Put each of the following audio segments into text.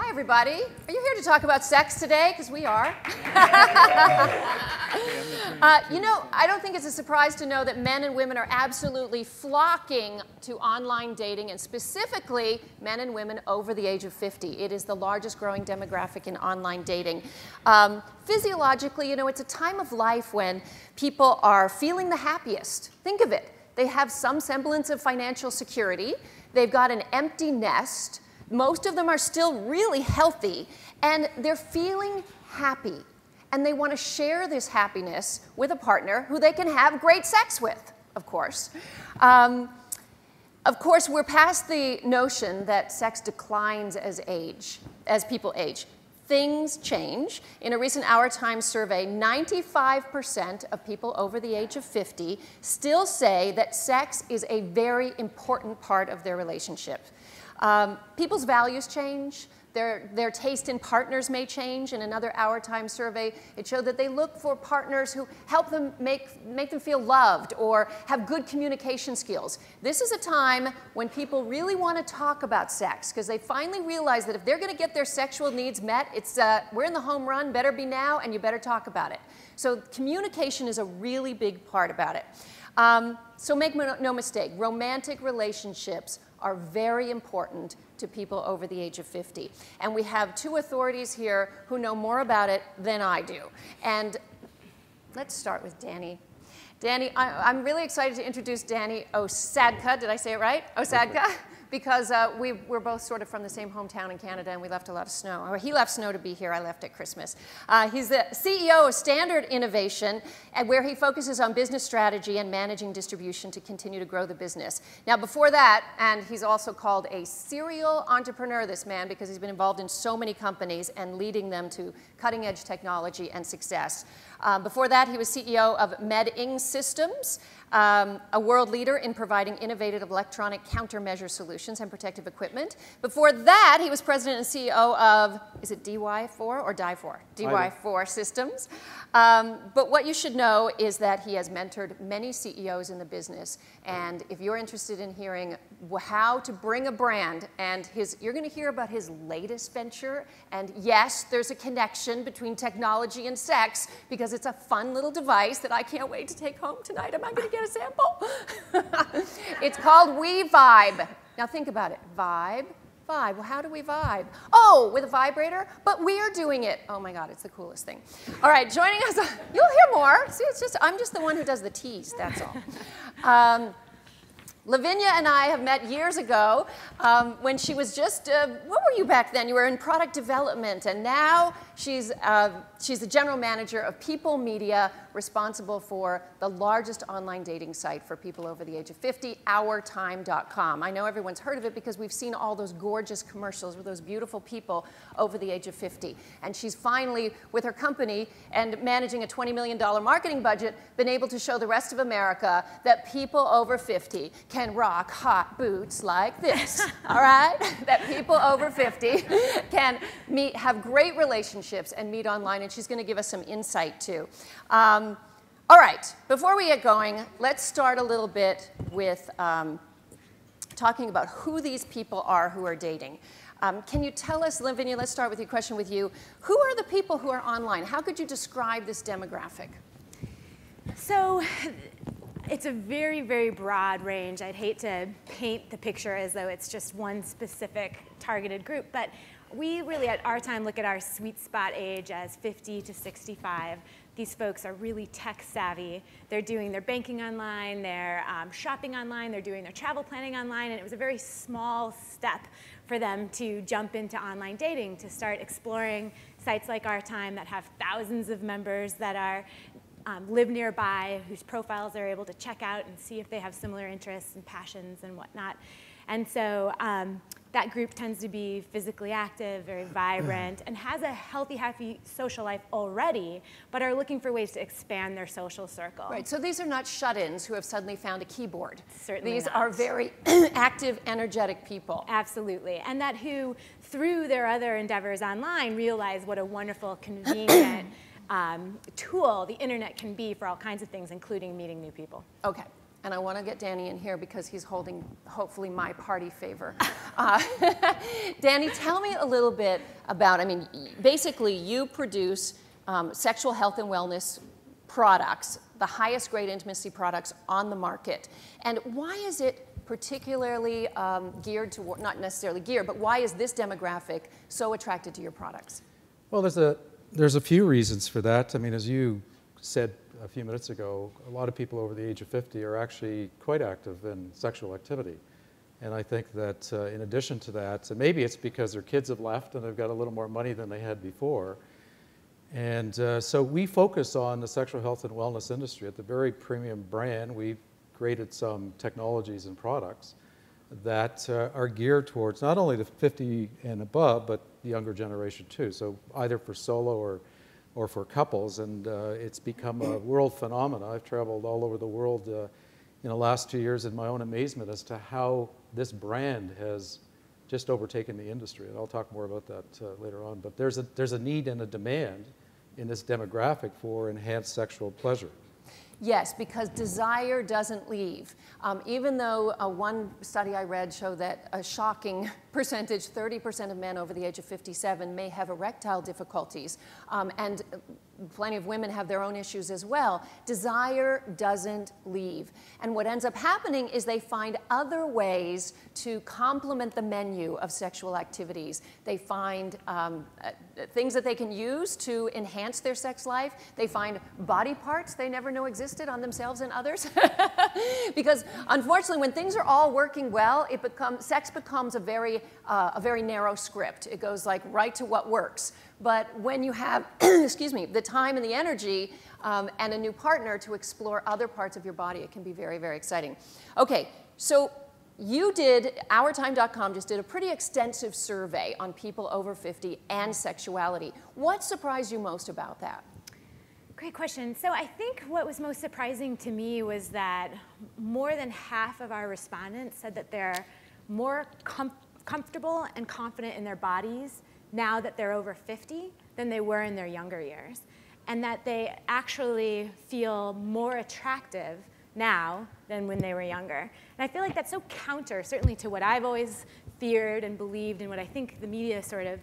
Hi, everybody. Are you here to talk about sex today? Because we are. You know, I don't think it's a surprise to know that men and women are absolutely flocking to online dating, and specifically men and women over the age of 50. It is the largest growing demographic in online dating. Physiologically, you know, it's a time of life when people are feeling the happiest. Think of it. They have some semblance of financial security. They've got an empty nest. Most of them are still really healthy, and they're feeling happy. And they want to share this happiness with a partner who they can have great sex with, of course. Of course, we're past the notion that sex declines as people age. Things change. In a recent Our Time survey, 95% of people over the age of 50 still say that sex is a very important part of their relationship. People's values change. Their taste in partners may change. In another Our Time survey, it showed that they look for partners who help them make them feel loved or have good communication skills. This is a time when people really want to talk about sex because they finally realize that if they're going to get their sexual needs met, we're in the home run, better be now, and you better talk about it. So communication is a really big part about it. So make no mistake, romantic relationships are very important to people over the age of 50. And we have two authorities here who know more about it than I do. And let's start with Danny. Danny, I'm really excited to introduce Danny Osadka. Did I say it right? Osadka? Because we're both sort of from the same hometown in Canada, and we left a lot of snow. Or he left snow to be here. I left at Christmas. He's the CEO of Standard Innovation, and where he focuses on business strategy and managing distribution to continue to grow the business. Now, before that, and he's also called a serial entrepreneur, this man, because he's been involved in so many companies and leading them to cutting-edge technology and success. Before that, he was CEO of MedIng Systems, a world leader in providing innovative electronic countermeasure solutions and protective equipment. Before that, he was president and CEO of, is it DY4 or Die4? DY4 Systems. But what you should know is that he has mentored many CEOs in the business. And if you're interested in hearing how to bring a brand, and you're going to hear about his latest venture. And yes, there's a connection between technology and sex, because it's a fun little device that I can't wait to take home tonight. Am I going to get a sample? It's called WeVibe. Now think about it. Vibe. Well, how do we vibe? Oh, with a vibrator? But we are doing it. Oh my God, it's the coolest thing. All right, joining us, you'll hear more. See, I'm just the one who does the tease, that's all. Lavinia and I have met years ago when she was just, what were you back then? You were in product development, and now she's the general manager of People Media, responsible for the largest online dating site for people over the age of 50, OurTime.com. I know everyone's heard of it because we've seen all those gorgeous commercials with those beautiful people over the age of 50. And she's finally, with her company and managing a $20 million marketing budget, been able to show the rest of America that people over 50 can rock hot boots like this, all right? That people over 50 can have great relationships and meet online, and she's going to give us some insight too. All right, before we get going, let's start a little bit with talking about who these people are who are dating. Can you tell us, Lavinia, let's start with your question with you. Who are the people who are online? How could you describe this demographic? So it's a very, very broad range. I'd hate to paint the picture as though it's just one specific targeted group, but we really at Our Time look at our sweet spot age as 50 to 65. These folks are really tech savvy. They're doing their banking online, they're shopping online, they're doing their travel planning online, and it was a very small step for them to jump into online dating, to start exploring sites like Our Time that have thousands of members that are live nearby, whose profiles they're able to check out and see if they have similar interests and passions and whatnot. And so that group tends to be physically active, very vibrant, and has a healthy, happy social life already, but are looking for ways to expand their social circle. Right, so these are not shut-ins who have suddenly found a keyboard. Certainly These not. are very active, energetic people. Absolutely, and that who, through their other endeavors online, realize what a wonderful, convenient tool the internet can be for all kinds of things, including meeting new people. Okay. and I want to get Danny in here because he's holding, hopefully, my party favor. Danny, tell me a little bit about, I mean, basically you produce sexual health and wellness products, the highest grade intimacy products on the market. And why is it particularly geared toward, not necessarily geared, but why is this demographic so attracted to your products? Well, there's a few reasons for that. I mean, as you said a few minutes ago, a lot of people over the age of 50 are actually quite active in sexual activity. And I think that in addition to that, and maybe it's because their kids have left and they've got a little more money than they had before. And so we focus on the sexual health and wellness industry. At the very premium brand, we've created some technologies and products that are geared towards not only the 50 and above, but the younger generation too. So either for solo or for couples, and it's become a world phenomenon. I've traveled all over the world in the last 2 years in my own amazement as to how this brand has just overtaken the industry, and I'll talk more about that later on. But there's a need and a demand in this demographic for enhanced sexual pleasure. Yes, because desire doesn't leave. Even though one study I read showed that a shocking percentage, 30% of men over the age of 57 may have erectile difficulties, and plenty of women have their own issues as well. Desire doesn't leave. And what ends up happening is they find other ways to complement the menu of sexual activities. They find things that they can use to enhance their sex life. They find body parts they never knew existed on themselves and others. Because unfortunately, when things are all working well, sex becomes a very narrow script. It goes like right to what works. But when you have, excuse me, the time and the energy and a new partner to explore other parts of your body, it can be very, very exciting. Okay, so OurTime.com just did a pretty extensive survey on people over 50 and sexuality. What surprised you most about that? Great question. So I think what was most surprising to me was that more than half of our respondents said that they're more comfortable and confident in their bodies now that they're over 50 than they were in their younger years, and that they actually feel more attractive now than when they were younger. And I feel like that's so counter, certainly, to what I've always feared and believed, and what I think the media sort of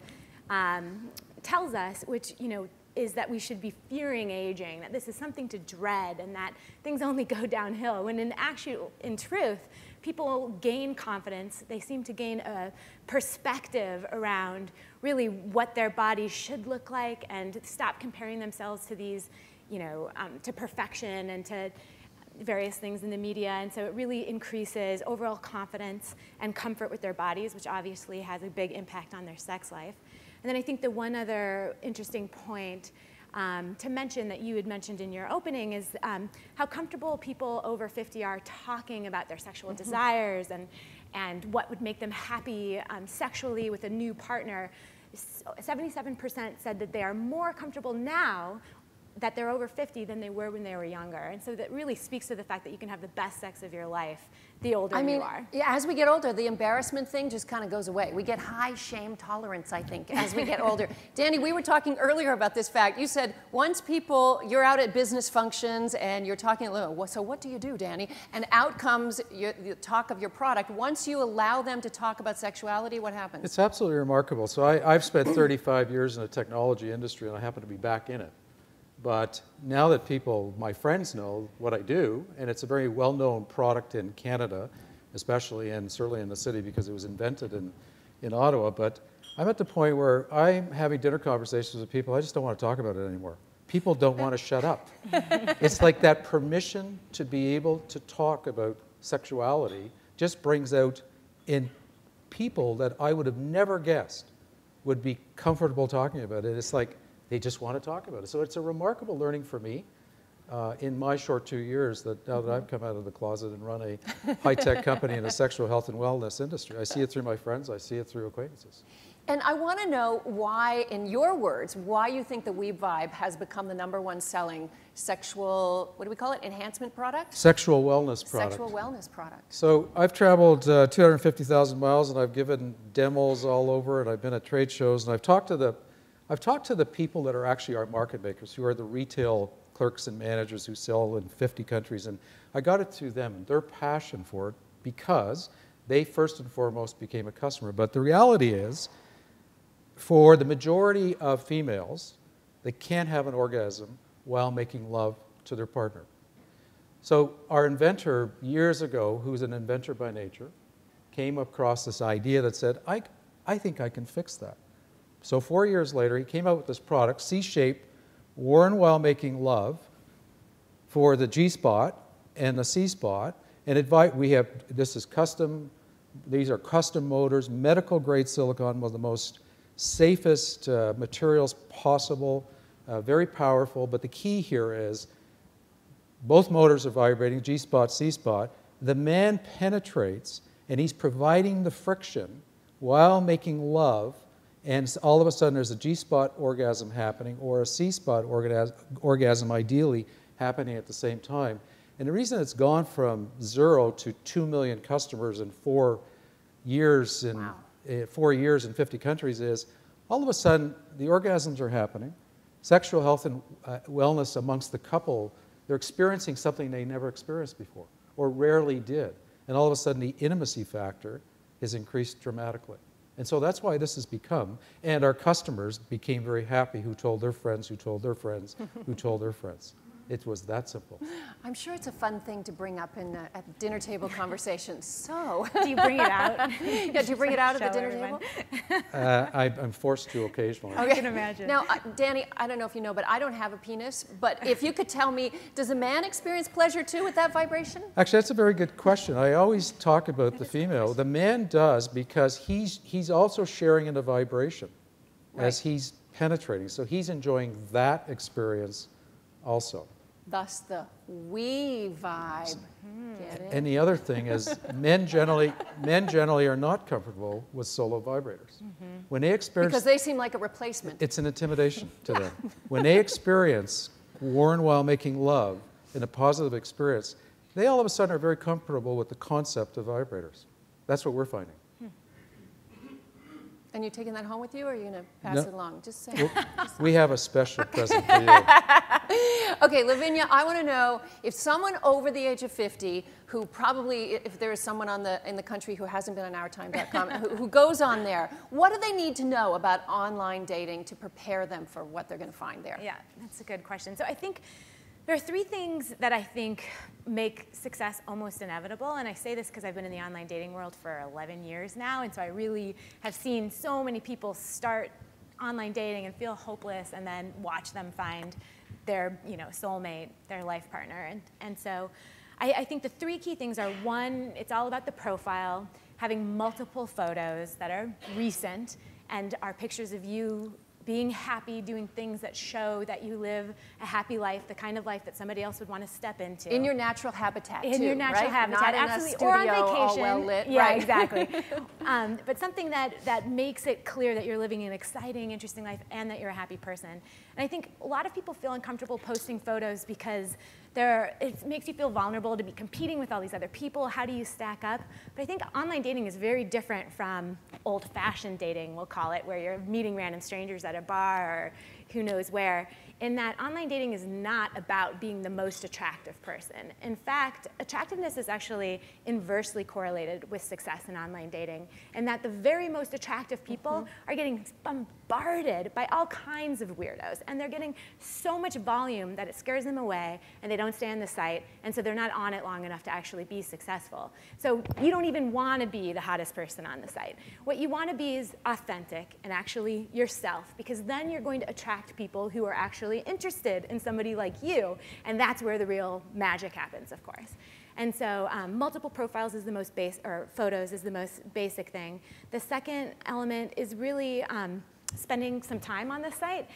tells us, which, you know, is that we should be fearing aging, that this is something to dread, and that things only go downhill. When in truth, people gain confidence. They seem to gain a perspective around really what their bodies should look like, and stop comparing themselves to these, you know, to perfection and to various things in the media. And so it really increases overall confidence and comfort with their bodies, which obviously has a big impact on their sex life. And then I think the one other interesting point to mention that you had mentioned in your opening is how comfortable people over 50 are talking about their sexual desires and what would make them happy sexually with a new partner. 77% said that they are more comfortable now that they're over 50 than they were when they were younger. And so that really speaks to the fact that you can have the best sex of your life the older you are. Yeah, as we get older, the embarrassment thing just kind of goes away. We get high shame tolerance, I think, as we get older. Danny, we were talking earlier about this fact. You said once you're out at business functions and you're talking a little, so what do you do, Danny? And out comes the talk of your product. Once you allow them to talk about sexuality, what happens? It's absolutely remarkable. So I've spent 35 years in the technology industry, and I happen to be back in it. But now that my friends know what I do, and it's a very well-known product in Canada, especially, and certainly in the city because it was invented in Ottawa, but I'm at the point where I'm having dinner conversations with people, I just don't want to talk about it anymore. People don't want to shut up. It's like that permission to be able to talk about sexuality just brings out in people that I would have never guessed would be comfortable talking about it. It's like, they just want to talk about it. So it's a remarkable learning for me in my short 2 years that now that I've come out of the closet and run a high-tech company in the sexual health and wellness industry. I see it through my friends. I see it through acquaintances. And I want to know why, in your words, why you think the Weeb Vibe has become the #1 selling sexual, what do we call it, enhancement product? Sexual wellness product. Sexual wellness product. So I've traveled 250,000 miles, and I've given demos all over, and I've been at trade shows, and I've talked to the people that are actually our market makers, who are the retail clerks and managers who sell in 50 countries, and I got it through them and their passion for it because they first and foremost became a customer. But the reality is, for the majority of females, they can't have an orgasm while making love to their partner. So our inventor years ago, who's an inventor by nature, came across this idea that said, I think I can fix that. So 4 years later, he came out with this product, C-Shape, worn while making love, for the G-spot and the C-spot. And this is custom, these are custom motors, medical grade silicone, one of the most safest materials possible, very powerful. But the key here is both motors are vibrating, G-spot, C-spot. The man penetrates, and he's providing the friction while making love, and all of a sudden there's a G-spot orgasm happening, or a C-spot orgasm ideally happening at the same time. And the reason it's gone from 0 to 2 million customers in 4 years in Wow. 4 years in 50 countries is all of a sudden the orgasms are happening, sexual health and wellness amongst the couple, they're experiencing something they never experienced before or rarely did. And all of a sudden the intimacy factor is increased dramatically. And so that's why this has become, and our customers became very happy who told their friends, who told their friends, who told their friends. It was that simple. I'm sure it's a fun thing to bring up in at dinner table conversations. So, Do you bring it out? yeah, do you bring it out at the Show dinner everyone. table? I'm forced to occasionally. I can imagine. Now, Danny, I don't know if you know, but I don't have a penis. But if you could tell me, does a man experience pleasure too with that vibration? Actually, that's a very good question. I always talk about the female. The man does because he's also sharing in the vibration as he's penetrating. So he's enjoying that experience also. Thus the we vibe. Get it? And the other thing is men generally are not comfortable with solo vibrators. When they experience, Because they seem like a replacement. it's an intimidation to them. When they experience worn while making love in a positive experience, they all of a sudden are very comfortable with the concept of vibrators. That's what we're finding. And you taking that home with you, or are you going to pass No. it along? Just say. Well, we have a special present for you. Okay, Lavinia, I want to know if someone over the age of 50, who probably, if there is someone in the country who hasn't been on OurTime.com, who goes on there, what do they need to know about online dating to prepare them for what they're going to find there? Yeah, that's a good question. So I think there are 3 things that I think make success almost inevitable, and I say this because I've been in the online dating world for 11 years now, and so I really have seen so many people start online dating and feel hopeless and then watch them find their soulmate, their life partner. And so I think the 3 key things are, 1, it's all about the profile, having multiple photos that are recent and are pictures of you being happy, doing things that show that you live a happy life, the kind of life that somebody else would want to step into. In your natural habitat, In too, your natural right? habitat, Not in absolutely. a studio, or on all vacation. well lit, yeah, right? exactly. But something that makes it clear that you're living an exciting, interesting life and that you're a happy person. And I think a lot of people feel uncomfortable posting photos because it makes you feel vulnerable to be competing with all these other people. How do you stack up? But I think online dating is very different from old-fashioned dating, we'll call it, where you're meeting random strangers at a bar or who knows where, in that online dating is not about being the most attractive person. In fact, attractiveness is actually inversely correlated with success in online dating, and that the very most attractive people are getting bombarded by all kinds of weirdos, and they're getting so much volume that it scares them away, and they don't stay on the site, and so they're not on it long enough to actually be successful. So you don't even want to be the hottest person on the site. What you want to be is authentic and actually yourself, because then you're going to attract people who are actually interested in somebody like you, and that's where the real magic happens, of course. And so multiple profiles is the most photos is the most basic thing. The second element is really spending some time on the site.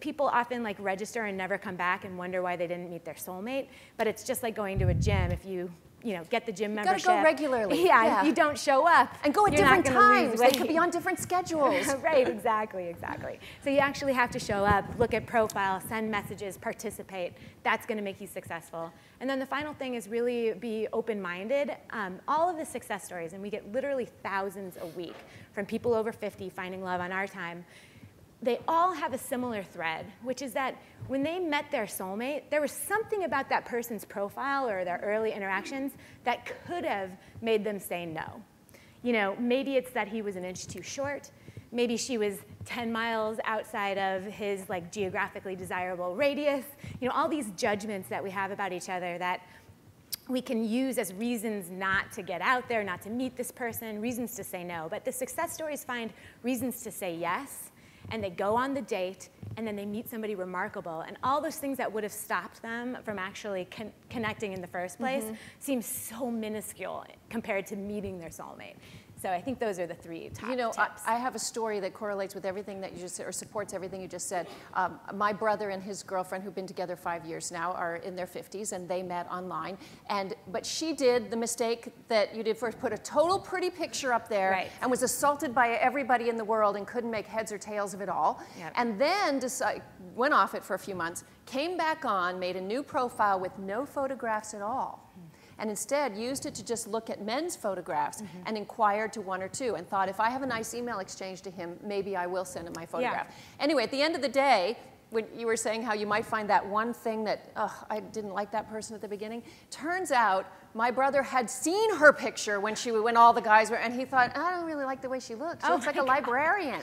People often register and never come back and wonder why they didn't meet their soulmate, but it's just like going to a gym. If you get the gym membership. Gotta go regularly. Yeah, you don't show up. And go at you're not different gonna lose times. They weight. could be on different schedules. Right, exactly. So you actually have to show up, look at profile, send messages, participate. That's going to make you successful. And then the final thing is really be open-minded. All of the success stories, and we get literally thousands a week from people over 50 finding love on OurTime. they all have a similar thread, which is that when they met their soulmate, there was something about that person's profile or their early interactions that could have made them say no. You know, maybe it's that he was an inch too short. Maybe she was 10 miles outside of his like geographically desirable radius. You know, all these judgments that we have about each other that we can use as reasons not to get out there, not to meet this person, reasons to say no. But the success stories find reasons to say yes, and they go on the date, and then they meet somebody remarkable. And all those things that would have stopped them from actually connecting in the first place seem so minuscule compared to meeting their soulmate. So I think those are the three top tips. I have a story that correlates with everything that you just said, or supports everything you just said. My brother and his girlfriend, who've been together 5 years now, are in their 50s, and they met online. But she did the mistake that you did first, put a total pretty picture up there, and was assaulted by everybody in the world and couldn't make heads or tails of it all. Yep. And then went off it for a few months, came back on, made a new profile with no photographs at all. And instead used it to just look at men's photographs and inquired to one or two and thought, if I have a nice email exchange to him, maybe I will send him my photograph. Yeah. Anyway, at the end of the day, when you were saying how you might find that one thing that, I didn't like that person at the beginning, turns out my brother had seen her picture when all the guys were, and he thought, I don't really like the way she looks. She looks like a librarian.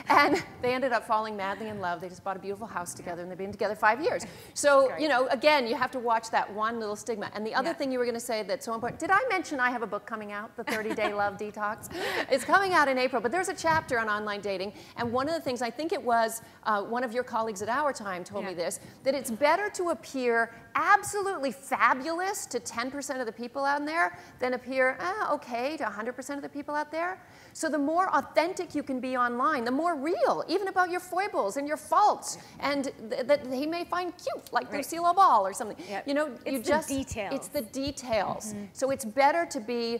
And they ended up falling madly in love. They just bought a beautiful house together, and they've been together 5 years. So, you know, again, you have to watch that one little stigma. And the other thing you were going to say that's so important, did I mention I have a book coming out, The 30-Day Love Detox? It's coming out in April, but there's a chapter on online dating. And one of the things, I think it was one of your colleagues at Our Time told me this, that it's better to appear absolutely fabulous to 10% of the people out there than appear okay to 100% of the people out there. So the more authentic you can be online, the more real, even about your foibles and your faults, and that he may find cute, like Lucille Ball or something. Yep. You know, it's the details. It's the details. So it's better to be,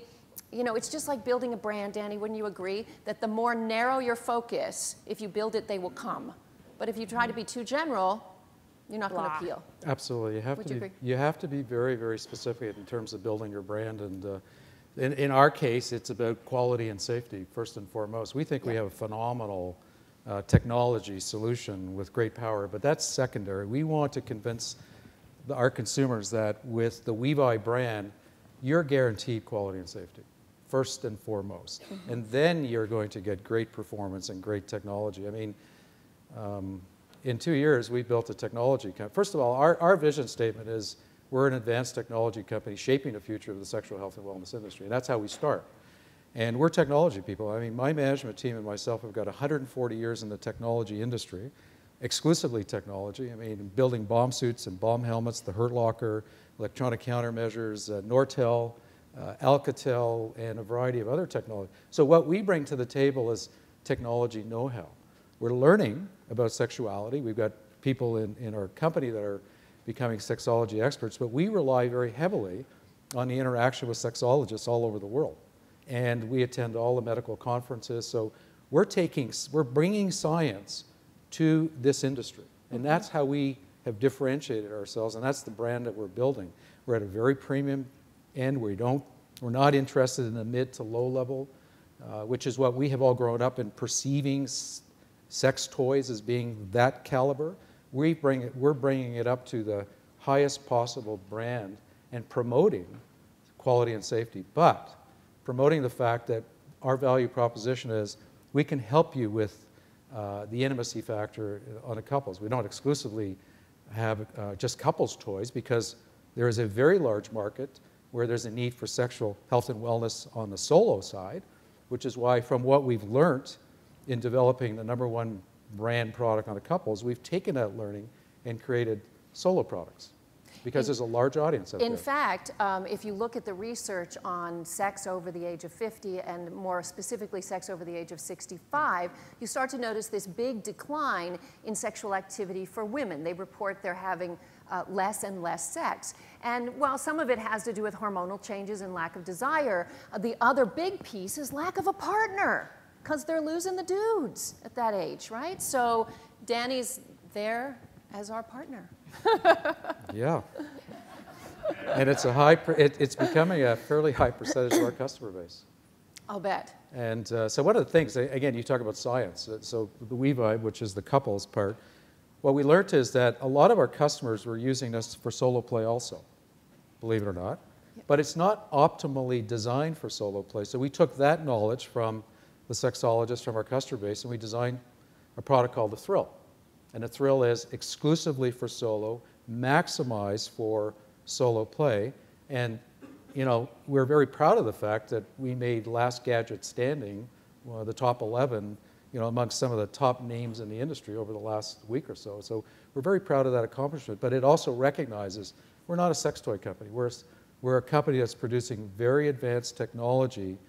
you know, it's just like building a brand, Danny, wouldn't you agree? That the more narrow your focus, if you build it, they will come. But if you try to be too general, you're not going to appeal. Absolutely. You have to be very, very specific in terms of building your brand. And in our case, it's about quality and safety, first and foremost. We think we have a phenomenal technology solution with great power, but that's secondary. We want to convince our consumers that with the WeBuy brand, you're guaranteed quality and safety, first and foremost. And then you're going to get great performance and great technology. I mean, in 2 years, we built a technology company. First of all, our vision statement is we're an advanced technology company shaping the future of the sexual health and wellness industry. And that's how we start. And we're technology people. I mean, my management team and myself have got 140 years in the technology industry, exclusively technology. I mean, building bomb suits and bomb helmets, the Hurt Locker, electronic countermeasures, Nortel, Alcatel, and a variety of other technology. So what we bring to the table is technology know-how. We're learning about sexuality. We've got people in our company that are becoming sexology experts, but we rely very heavily on the interaction with sexologists all over the world. And we attend all the medical conferences. So we're bringing science to this industry. And that's how we have differentiated ourselves, and that's the brand that we're building. We're at a very premium end. We're not interested in the mid to low level, which is what we have all grown up in perceiving sex toys as being that caliber. We're bringing it up to the highest possible brand and promoting quality and safety, but promoting the fact that our value proposition is we can help you with the intimacy factor on a couples. We don't exclusively have just couples toys because there is a very large market where there's a need for sexual health and wellness on the solo side, which is why from what we've learned in developing the #1 brand product on the couples, we've taken that learning and created solo products because there's a large audience out there. In fact, if you look at the research on sex over the age of 50 and more specifically sex over the age of 65, you start to notice this big decline in sexual activity for women. They report they're having less and less sex. And while some of it has to do with hormonal changes and lack of desire, the other big piece is lack of a partner, because they're losing the dudes at that age, right? So Danny's there as our partner. Yeah. And it's becoming a fairly high percentage of our customer base. I'll bet. And so one of the things, again, you talk about science. So the WeVibe, which is the couples part, what we learned is that a lot of our customers were using this for solo play also, believe it or not. Yep. But it's not optimally designed for solo play. So we took that knowledge from the sexologists from our customer base, and we designed a product called the Thrill. And the Thrill is exclusively for solo, maximized for solo play. And you know, we're very proud of the fact that we made Last Gadget Standing, one of the top 11, you know, amongst some of the top names in the industry over the last week or so. So we're very proud of that accomplishment. But it also recognizes we're not a sex toy company. We're a company that's producing very advanced technology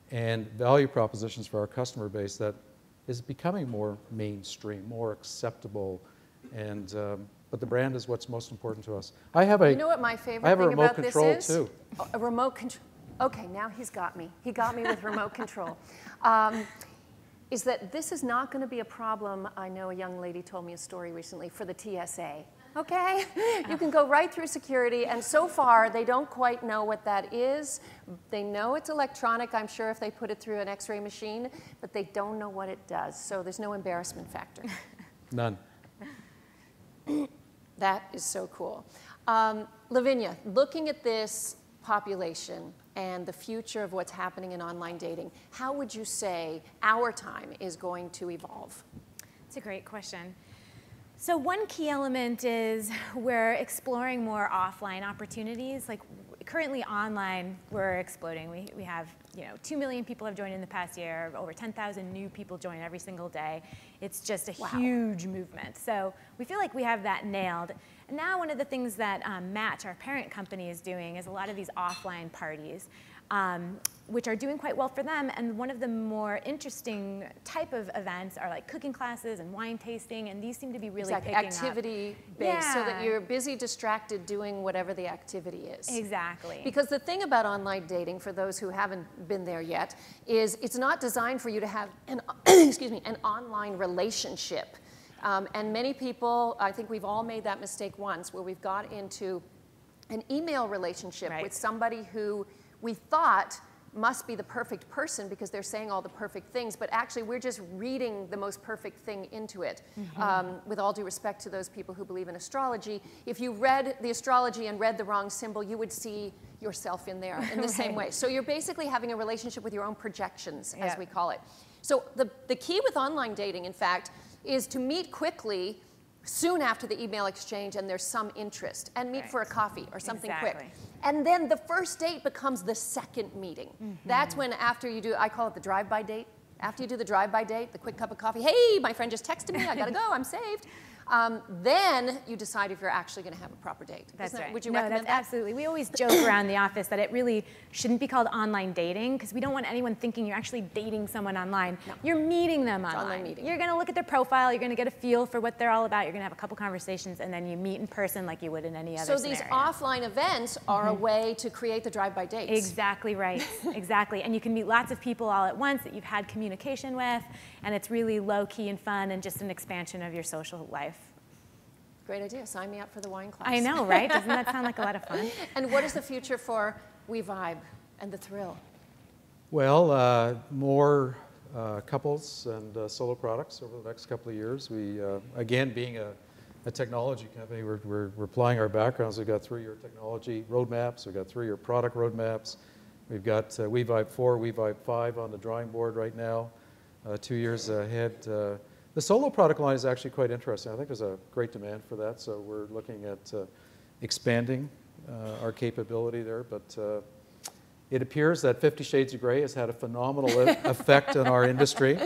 and value propositions for our customer base that is becoming more mainstream, more acceptable, and but the brand is what's most important to us. I have You know what my favorite thing remote about this control is? too. Oh, a remote control. Okay, now he's got me. He got me with remote control. Is that this is not going to be a problem. I know a young lady told me a story recently for the TSA. Okay? You can go right through security, and so far they don't quite know what that is. They know it's electronic, I'm sure, if they put it through an X-ray machine, but they don't know what it does. So there's no embarrassment factor. None. That is so cool. Lavinia, looking at this population and the future of what's happening in online dating, how would you say our time is going to evolve? It's a great question. So one key element is we're exploring more offline opportunities. Like currently online, we're exploding. We have, 2 million people have joined in the past year, over 10,000 new people join every single day. It's just a huge movement. So we feel like we have that nailed. And now one of the things that Match, our parent company, is doing is a lot of these offline parties, which are doing quite well for them. And one of the more interesting type of events are like cooking classes and wine tasting, and these seem to be really picking up. Activity-based, so that you're busy, distracted, doing whatever the activity is. Exactly. Because the thing about online dating, for those who haven't been there yet, is it's not designed for you to have an, an online relationship. And many people, I think we've all made that mistake once, where we've got into an email relationship with somebody who we thought must be the perfect person because they're saying all the perfect things, but actually we're just reading the most perfect thing into it. With all due respect to those people who believe in astrology, if you read the astrology and read the wrong symbol, you would see yourself in there in the same way. So you're basically having a relationship with your own projections, as we call it. So the key with online dating, in fact, is to meet quickly soon after the email exchange and there's some interest, and meet for a coffee or something quick. And then the first date becomes the second meeting. That's when, after you do, I call it the drive-by date. After you do the drive-by date, the quick cup of coffee, hey, my friend just texted me, I gotta go, I'm saved. Then you decide if you're actually going to have a proper date. That's right. Would you recommend that? Absolutely. We always joke around the office that it really shouldn't be called online dating, because we don't want anyone thinking you're actually dating someone online. No. You're meeting them online. Meeting. You're going to look at their profile, you're going to get a feel for what they're all about, you're going to have a couple conversations, and then you meet in person like you would in any other scenario. So these offline events are a way to create the drive-by dates. Exactly right. Exactly. And you can meet lots of people all at once that you've had communication with, and it's really low-key and fun and just an expansion of your social life. Great idea. Sign me up for the wine class. I know, right? Doesn't that sound like a lot of fun? And what is the future for WeVibe and the Thrill? Well, more couples and solo products over the next couple of years. We, again, being a technology company, we're applying our backgrounds. We've got 3-year technology roadmaps. We've got 3-year product roadmaps. We've got WeVibe 4, WeVibe 5 on the drawing board right now, 2 years ahead. The solo product line is actually quite interesting. I think there's a great demand for that, so we're looking at expanding our capability there. But it appears that 50 Shades of Grey has had a phenomenal effect on our industry.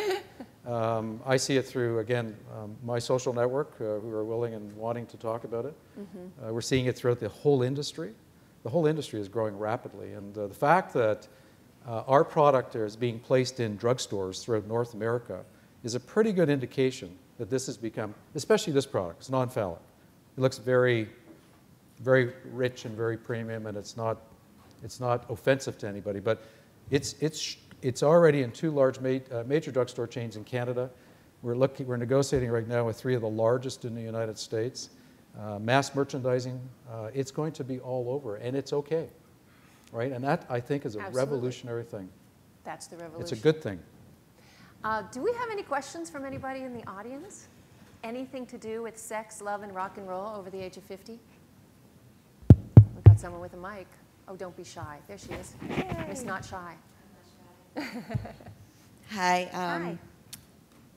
I see it through, again, my social network, who are willing and wanting to talk about it. We're seeing it throughout the whole industry. The whole industry is growing rapidly, and the fact that our product is being placed in drugstores throughout North America is a pretty good indication that this has become, especially this product, it's non-phallic. It looks very, very rich and very premium, and it's not offensive to anybody, but it's already in 2 large major drugstore chains in Canada. We're negotiating right now with 3 of the largest in the United States. Mass merchandising, it's going to be all over, and it's okay, right? And that, I think, is a revolutionary thing. That's the revolution. It's a good thing. Do we have any questions from anybody in the audience? Anything to do with sex, love, and rock and roll over the age of 50? We've got someone with a mic. Oh, don't be shy. There she is. Miss Not Shy. Hi.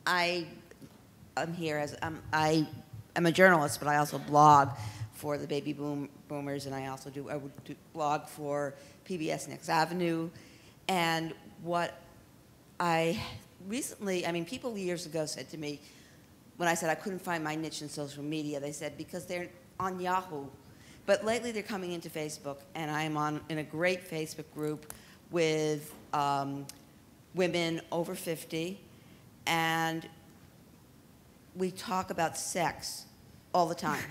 I'm here as I am a journalist, but I also blog for the baby boomers, and I would do blog for PBS Next Avenue. And what I recently, people years ago said to me, when I said I couldn't find my niche in social media, they said because they're on Yahoo. But lately they're coming into Facebook, and I am in a great Facebook group with women over 50, and we talk about sex all the time.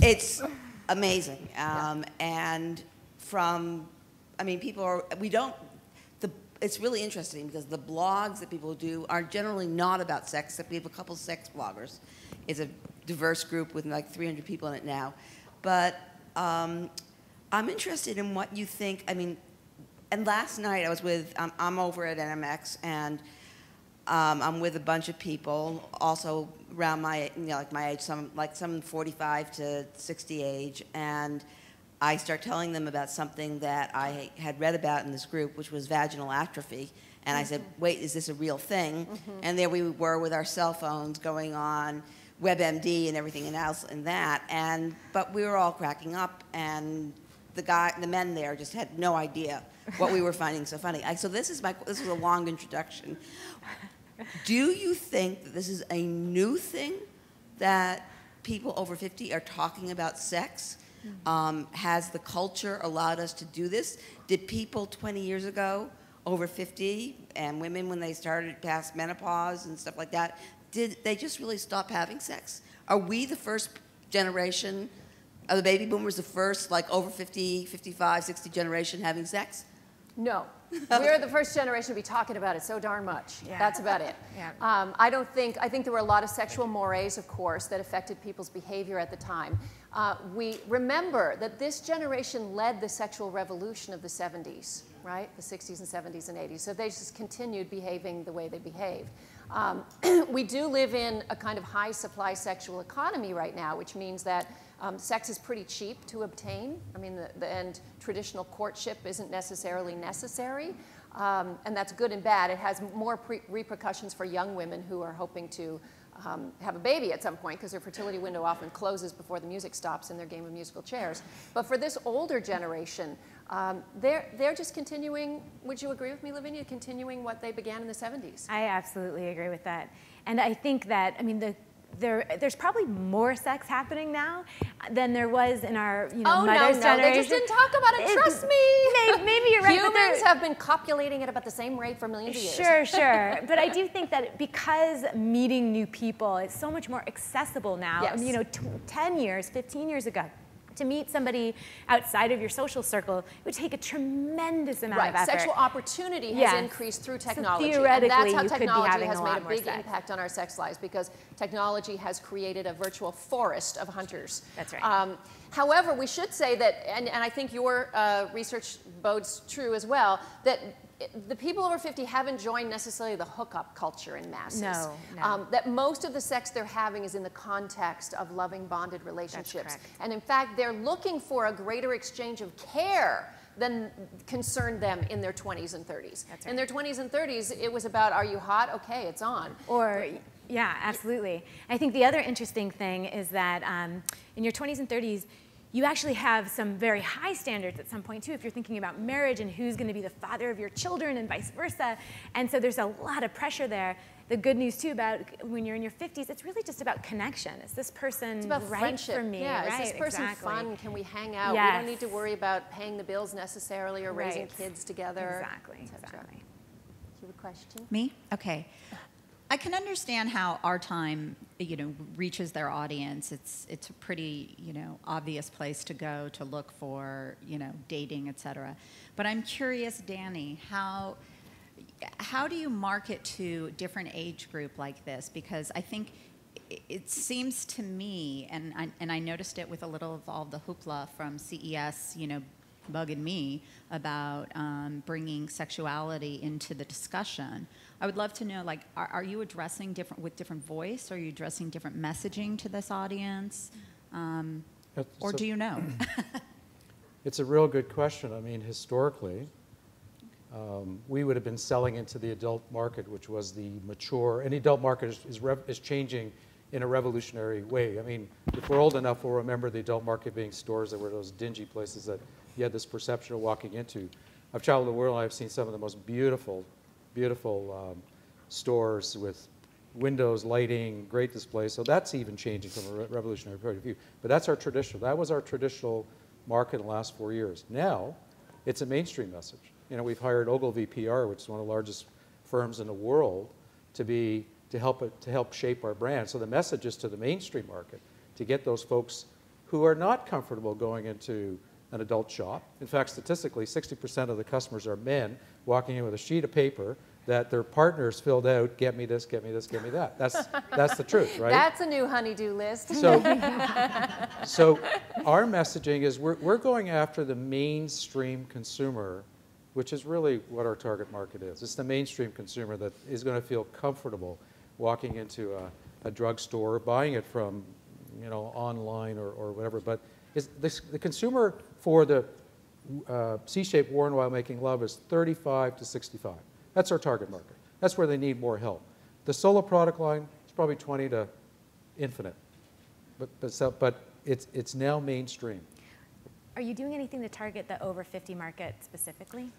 It's amazing. And people are, it's really interesting because the blogs that people do are generally not about sex, except we have a couple sex bloggers. It's a diverse group with like 300 people in it now. But I'm interested in what you think. And last night I was with, I'm over at NMX, and I'm with a bunch of people, also around my, my age, some 45 to 60 age, and I start telling them about something that I had read about in this group, which was vaginal atrophy. And I said, wait, is this a real thing? And there we were with our cell phones going on WebMD and everything else and that. But we were all cracking up, and the men there just had no idea what we were finding so funny. So this is a long introduction. Do you think that this is a new thing that people over 50 are talking about sex? Has the culture allowed us to do this? Did people 20 years ago, over 50, and women when they started past menopause and stuff like that, did they just really stop having sex? Are we the first generation, are the baby boomers the first, over 50, 55, 60 generation having sex? No. We're the first generation to be talking about it so darn much. Yeah. That's about it. Yeah. I think there were a lot of sexual mores, of course, that affected people's behavior at the time. We remember that this generation led the sexual revolution of the 70s, right? The 60s and 70s and 80s. So they just continued behaving the way they behave. We do live in a kind of high supply sexual economy right now, which means that sex is pretty cheap to obtain. And traditional courtship isn't necessarily necessary. And that's good and bad. It has more repercussions for young women who are hoping to have a baby at some point, because their fertility window often closes before the music stops in their game of musical chairs. But for this older generation, they're just continuing, would you agree with me, Lavinia, continuing what they began in the 70s? I absolutely agree with that. And I think that, there's probably more sex happening now than there was in our mother's generation. They just didn't talk about it. Trust me. Maybe you're right. Humans have been copulating at about the same rate for millions of years. Sure. But I do think that because meeting new people is so much more accessible now. Yes. 10 years, 15 years ago, to meet somebody outside of your social circle, it would take a tremendous amount of effort. Sexual opportunity has increased through technology. So theoretically, and that's how you technology could be has made a big sex. impact on our sex lives, because technology has created a virtual forest of hunters. That's right. However, we should say that, and I think your research bodes true as well, that the people over 50 haven't joined necessarily the hookup culture in masses. No. That most of the sex they're having is in the context of loving, bonded relationships. And in fact, they're looking for a greater exchange of care than concerned them in their 20s and 30s. That's right. In their 20s and 30s, it was about, are you hot? Okay, it's on. Yeah, absolutely. I think the other interesting thing is that in your 20s and 30s, you actually have some very high standards at some point too, if you're thinking about marriage and who's going to be the father of your children and vice versa. And so there's a lot of pressure there. The good news too about when you're in your 50s, it's really just about connection. Is this person right friendship. for me? Yeah, right, is this person fun? Can we hang out? Yes. We don't need to worry about paying the bills necessarily or raising kids together. Exactly. Do you have a question? Me? Okay. I can understand how our time, reaches their audience. It's a pretty, obvious place to go to look for, dating, et cetera. But I'm curious, Danny, how do you market to different age group like this? Because I think it seems to me, and I noticed it with a little of all the hoopla from CES, bugging me about bringing sexuality into the discussion. I would love to know, like, are you addressing with different voice? Are you addressing different messaging to this audience? Or do you know? It's a real good question. I mean, historically, we would have been selling into the adult market, which was the mature, and the adult market is changing in a revolutionary way. I mean, if we're old enough, we'll remember the adult market being stores that were those dingy places that you had this perception of walking into. I've traveled the world, and I've seen some of the most beautiful, beautiful stores with windows, lighting, great displays. So that's even changing from a revolutionary point of view. But that's our traditional, that was our traditional market in the last 4 years. Now, it's a mainstream message. You know, we've hired Ogilvy PR, which is one of the largest firms in the world, to help shape our brand. So the message is to the mainstream market, to get those folks who are not comfortable going into an adult shop. In fact, statistically, 60% of the customers are men walking in with a sheet of paper that their partners filled out, get me this, get me this, get me that. That's the truth, right? That's a new honey-do list. So our messaging is we're going after the mainstream consumer, which is really what our target market is. It's the mainstream consumer that is going to feel comfortable walking into a drugstore, buying it from, you know, online or whatever. But the consumer for the C-shaped worn while making love is 35 to 65. That's our target market. That's where they need more help. The solo product line is probably 20 to infinite, but it's now mainstream. Are you doing anything to target the over 50 market specifically?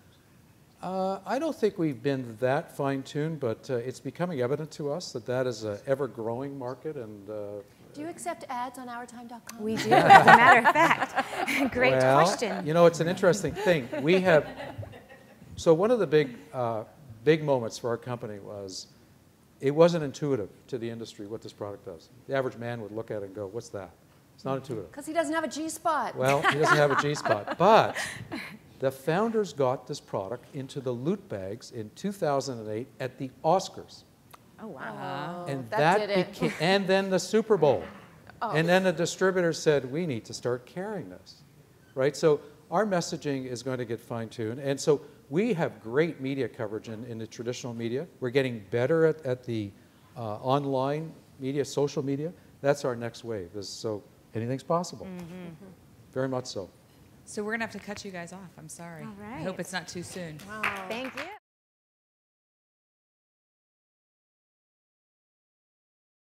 I don't think we've been that fine-tuned, but it's becoming evident to us that that is an ever-growing market. And do you accept ads on OurTime.com? We do, as a matter of fact. Great question. You know, it's an interesting thing. We have, so one of the big moments for our company was, it wasn't intuitive to the industry what this product does. The average man would look at it and go, what's that? It's not intuitive. Because he doesn't have a G-spot. Well, he doesn't have a G-spot. But the founders got this product into the loot bags in 2008 at the Oscars. Oh, wow. And that did it. And then the Super Bowl. Oh. And then the distributor said, we need to start carrying this, right? So our messaging is going to get fine-tuned. And so we have great media coverage in the traditional media. We're getting better at the online media, social media. That's our next wave. So anything's possible. Mm-hmm. Very much so. So we're going to have to cut you guys off. I'm sorry. All right. I hope it's not too soon. Wow. Thank you.